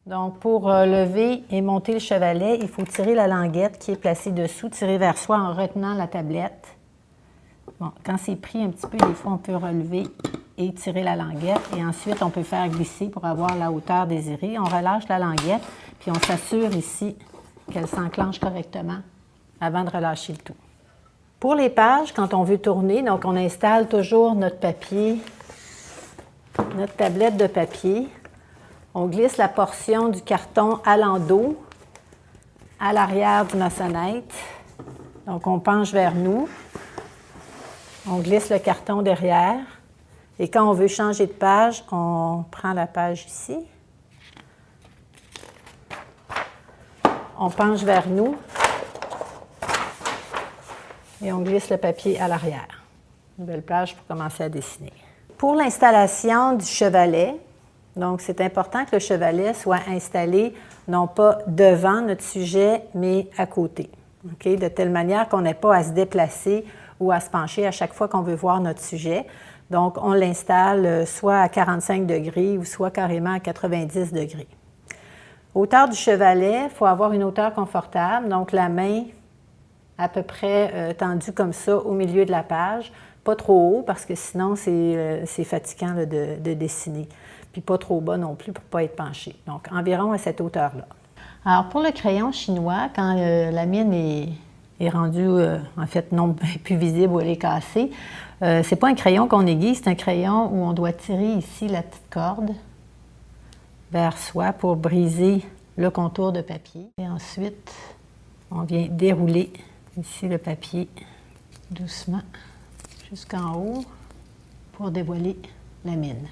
Donc, pour lever et monter le chevalet, il faut tirer la languette qui est placée dessous, tirer vers soi en retenant la tablette. Bon, quand c'est pris un petit peu, des fois, on peut relever et tirer la languette. Et ensuite, on peut faire glisser pour avoir la hauteur désirée. On relâche la languette, puis on s'assure ici qu'elle s'enclenche correctement avant de relâcher le tout. Pour les pages, quand on veut tourner, donc on installe toujours notre papier, notre tablette de papier. On glisse la portion du carton à l'endos, à l'arrière du maçonnette. Donc, on penche vers nous. On glisse le carton derrière. Et quand on veut changer de page, on prend la page ici. On penche vers nous. Et on glisse le papier à l'arrière. Une belle page pour commencer à dessiner. Pour l'installation du chevalet, donc c'est important que le chevalet soit installé non pas devant notre sujet, mais à côté. Okay? De telle manière qu'on n'ait pas à se déplacer ou à se pencher à chaque fois qu'on veut voir notre sujet. Donc, on l'installe soit à 45 degrés ou soit carrément à 90 degrés. Hauteur du chevalet, il faut avoir une hauteur confortable. Donc, la main à peu près tendue comme ça au milieu de la page. Pas trop haut parce que sinon, c'est fatigant là, de dessiner. Puis pas trop bas non plus pour ne pas être penché. Donc, environ à cette hauteur-là. Alors, pour le crayon chinois, quand la mine est rendue, en fait, non plus visible ou elle est cassée, c'est pas un crayon qu'on aiguise, c'est un crayon où on doit tirer ici la petite corde vers soi pour briser le contour de papier. Et ensuite, on vient dérouler ici le papier doucement jusqu'en haut pour dévoiler la mine.